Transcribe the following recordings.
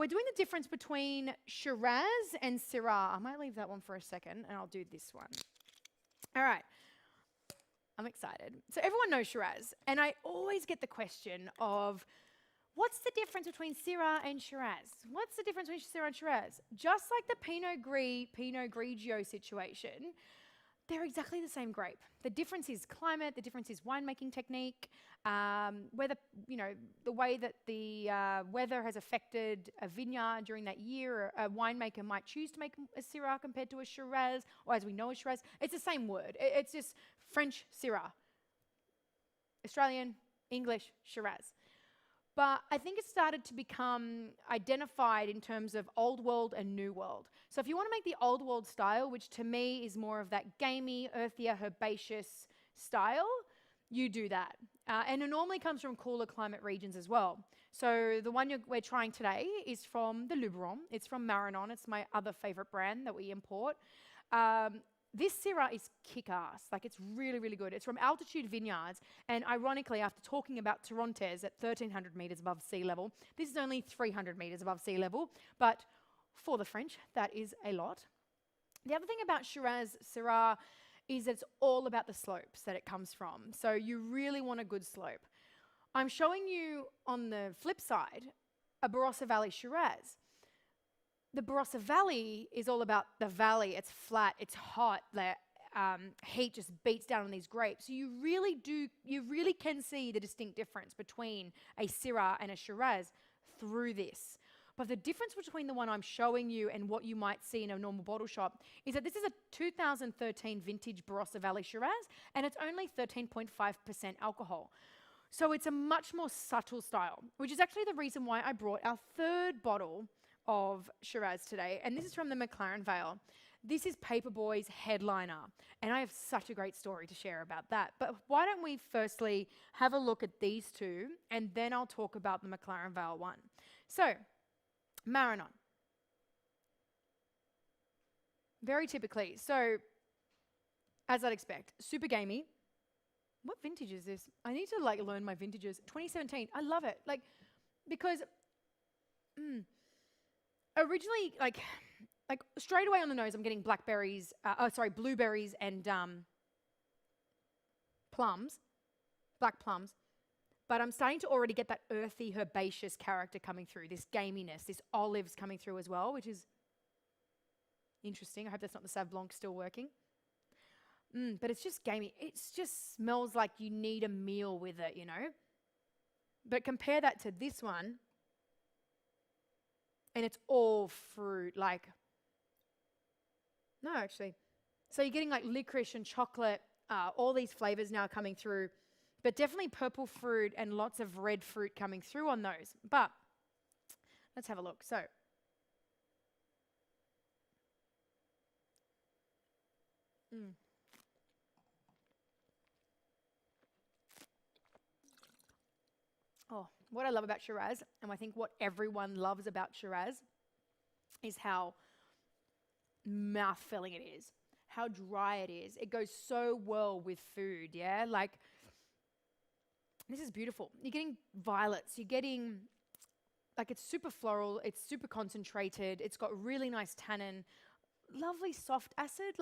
we're doing the difference between Shiraz and Syrah. I might leave that one for a second, and I'll do this one. All right. I'm excited. So everyone knows Shiraz, and I always get the question of, what's the difference between Syrah and Shiraz? What's the difference between Syrah and Shiraz? Just like the Pinot Gris, Pinot Grigio situation, they're exactly the same grape. The difference is climate, the difference is winemaking technique, whether, the way that the weather has affected a vineyard during that year. A winemaker might choose to make a Syrah compared to a Shiraz, or as we know a Shiraz. It's the same word. It's just French Syrah, Australian, English Shiraz. But I think it started to become identified in terms of old world and new world. So if you want to make the old world style, which to me is more of that gamey, earthier, herbaceous style, you do that. And it normally comes from cooler climate regions as well. So the one we're trying today is from the Luberon. It's from Maranon. It's my other favorite brand that we import. This Syrah is kick-ass. Like, it's really, really good. It's from Altitude Vineyards, and ironically, after talking about Torontes at 1,300 metres above sea level, this is only 300 metres above sea level, but for the French, that is a lot. The other thing about Shiraz Syrah is it's all about the slopes that it comes from, so you really want a good slope. I'm showing you, on the flip side, a Barossa Vale Shiraz. The Barossa Valley is all about the valley. It's flat, it's hot, the heat just beats down on these grapes. So you really can see the distinct difference between a Syrah and a Shiraz through this. But the difference between the one I'm showing you and what you might see in a normal bottle shop is that this is a 2013 vintage Barossa Vale Shiraz, and it's only 13.5% alcohol. So it's a much more subtle style, which is actually the reason why I brought our third bottle of Shiraz today, and this is from the Mclaren Vale. This is Paperboy's headliner, and I have such a great story to share about that. But why don't we firstly have a look at these two, and then I'll talk about the Mclaren Vale one. So, Maranon. Very typically, so as I'd expect, super gamey. What vintage is this? I need to learn my vintages. 2017, I love it. Because originally, straight away on the nose, I'm getting blueberries and plums, black plums. But I'm starting to already get that earthy, herbaceous character coming through, this gaminess, this olives coming through as well, which is interesting. I hope that's not the Sauv Blanc still working. But it's just gamey. It just smells like you need a meal with it, But compare that to this one, and it's all fruit, no, actually. So you're getting licorice and chocolate, all these flavors now coming through, but definitely purple fruit and lots of red fruit coming through on those. But let's have a look. So, oh, what I love about Shiraz, and I think what everyone loves about Shiraz, is how mouth-filling it is, how dry it is. It goes so well with food, yeah? This is beautiful. You're getting violets, you're getting, it's super floral, it's super concentrated, it's got really nice tannin, lovely soft acid.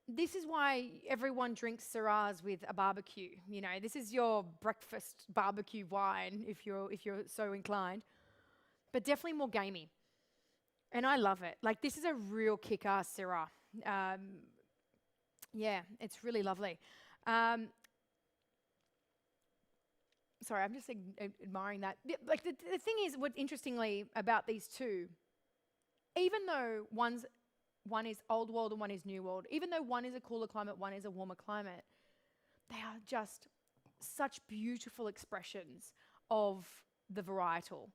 This is why everyone drinks Syrahs with a barbecue. This is your breakfast barbecue wine if you're so inclined. But definitely more gamey. And I love it. This is a real kick-ass Syrah. Yeah, it's really lovely. Sorry, I'm just admiring that. The thing is, what interestingly about these two, even though one is old world and one is new world, even though one is a cooler climate, one is a warmer climate, they are just such beautiful expressions of the varietal.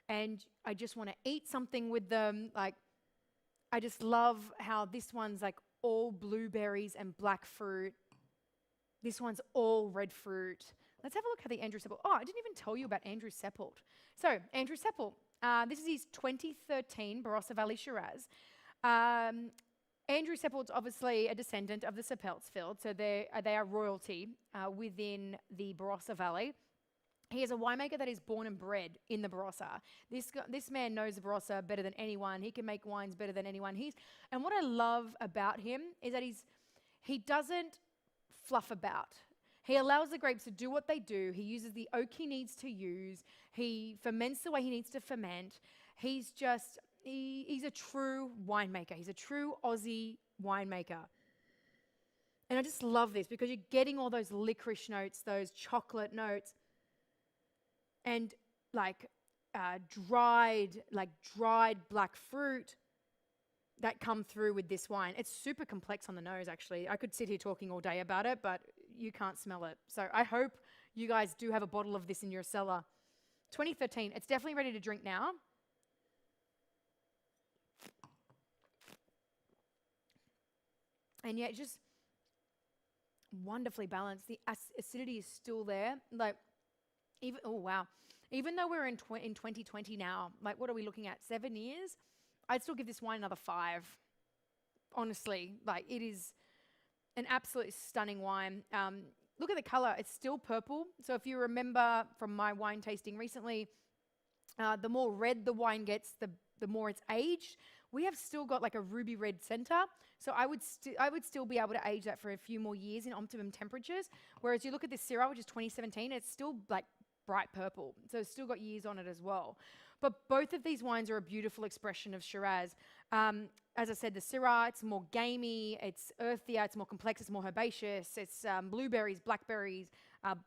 And I just want to eat something with them. I just love how this one's all blueberries and black fruit. This one's all red fruit. Let's have a look at the Andrew Seppelt. Oh, I didn't even tell you about Andrew Seppelt. So, Andrew Seppelt, this is his 2013 Barossa Vale Shiraz. Andrew Seppelt's obviously a descendant of the Seppeltsfield, so they are royalty within the Barossa Valley. He is a winemaker that is born and bred in the Barossa. This man knows the Barossa better than anyone. He can make wines better than anyone. And what I love about him is that he doesn't fluff about. He allows the grapes to do what they do. He uses the oak he needs to use. He ferments the way he needs to ferment. He's a true winemaker. He's a true Aussie winemaker. And I just love this because you're getting all those licorice notes, those chocolate notes, and dried black fruit that come through with this wine. It's super complex on the nose, actually. I could sit here talking all day about it, but you can't smell it. So I hope you guys do have a bottle of this in your cellar. 2013. It's definitely ready to drink now. And yet just wonderfully balanced. The acidity is still there. Even though we're in 2020 now, what are we looking at? 7 years? I'd still give this wine another 5. Honestly, it is an absolutely stunning wine. Look at the color; it's still purple. So if you remember from my wine tasting recently, the more red the wine gets, the more it's aged. We have still got a ruby red center, so I would still be able to age that for a few more years in optimum temperatures. Whereas you look at this Syrah, which is 2017, it's still bright purple, so it's still got years on it as well. But both of these wines are a beautiful expression of Shiraz. As I said, the Syrah, it's more gamey, it's earthier, it's more complex, it's more herbaceous, it's blueberries, blackberries,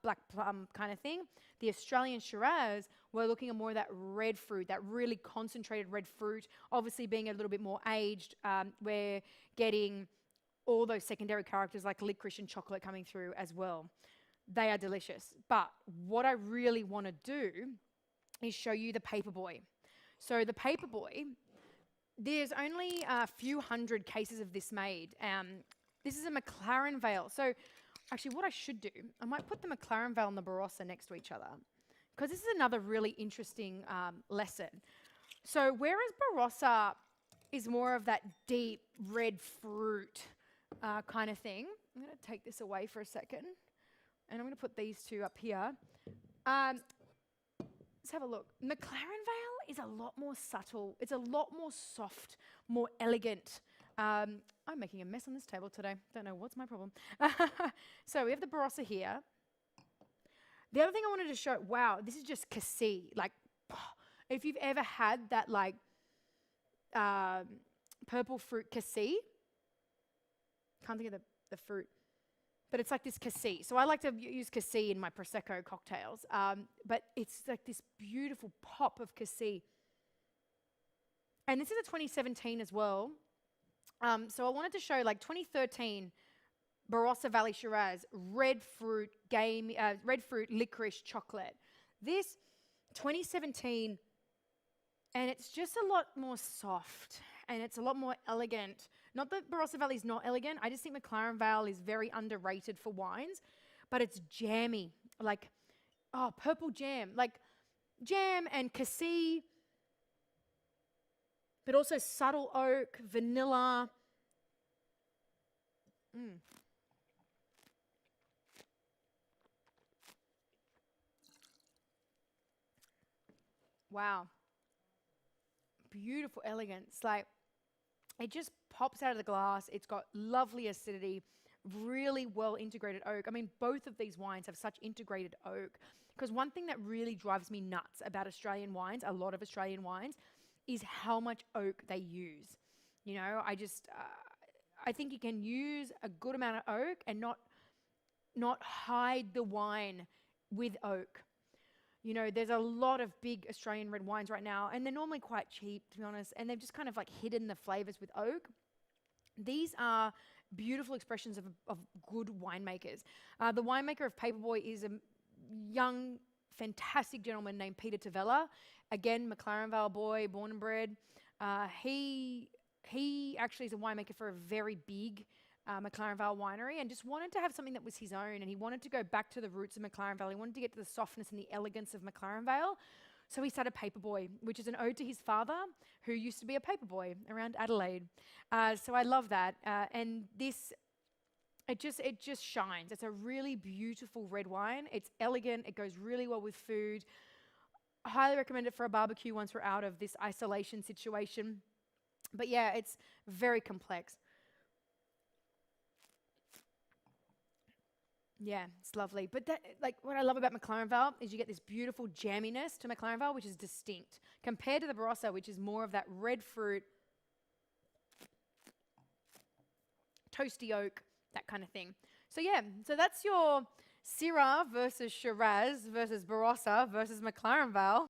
black plum kind of thing. The Australian Shiraz, we're looking at more of that red fruit, that really concentrated red fruit. Obviously being a little bit more aged, we're getting all those secondary characters like licorice and chocolate coming through as well. They are delicious. But what I really want to do is show you the Paperboy. So the Paperboy, there's only a few hundred cases of this made. This is a Mclaren Vale. So actually what I should do, I might put the Mclaren Vale and the Barossa next to each other, because this is another really interesting lesson. So whereas Barossa is more of that deep red fruit kind of thing, I'm going to take this away for a second, and I'm going to put these two up here. Let's have a look. Mclaren Vale is a lot more subtle. It's a lot more soft, more elegant. I'm making a mess on this table today. Don't know what's my problem. So we have the Barossa here. The other thing I wanted to show, wow, this is just cassis. If you've ever had that purple fruit cassis, can't think of the fruit, but it's like this cassis. So I like to use cassis in my Prosecco cocktails, but it's like this beautiful pop of cassis. And this is a 2017 as well. So I wanted to show 2013 Barossa Valley Shiraz, red fruit, licorice, chocolate. This 2017, and it's just a lot more soft, and it's a lot more elegant. Not that Barossa Valley is not elegant. I just think Mclaren Vale is very underrated for wines, but it's jammy, purple jam, jam and cassis, but also subtle oak, vanilla. Wow. Beautiful elegance. It just pops out of the glass. It's got lovely acidity, really well integrated oak. I mean, both of these wines have such integrated oak, because one thing that really drives me nuts about Australian wines, a lot of Australian wines, is how much oak they use. I think you can use a good amount of oak and not hide the wine with oak. There's a lot of big Australian red wines right now, and they're normally quite cheap, to be honest, and they've just kind of hidden the flavors with oak. These are beautiful expressions of good winemakers. The winemaker of Paperboy is a young, fantastic gentleman named Peter Tavella. Again, Mclaren Vale boy, born and bred. He actually is a winemaker for a very big Mclaren Vale winery, and just wanted to have something that was his own, and he wanted to go back to the roots of Mclaren Vale. He wanted to get to the softness and the elegance of Mclaren Vale. So he started Paperboy, which is an ode to his father, who used to be a paperboy around Adelaide. So I love that. And this It just shines. It's a really beautiful red wine. It's elegant. It goes really well with food. I highly recommend it for a barbecue once we're out of this isolation situation. But yeah, it's very complex. Yeah, it's lovely. But that, like, what I love about Mclaren Vale is you get this beautiful jamminess to Mclaren Vale, which is distinct compared to the Barossa, which is more of that red fruit, toasty oak, that kind of thing. So yeah, so that's your Syrah versus Shiraz versus Barossa versus Mclaren Vale.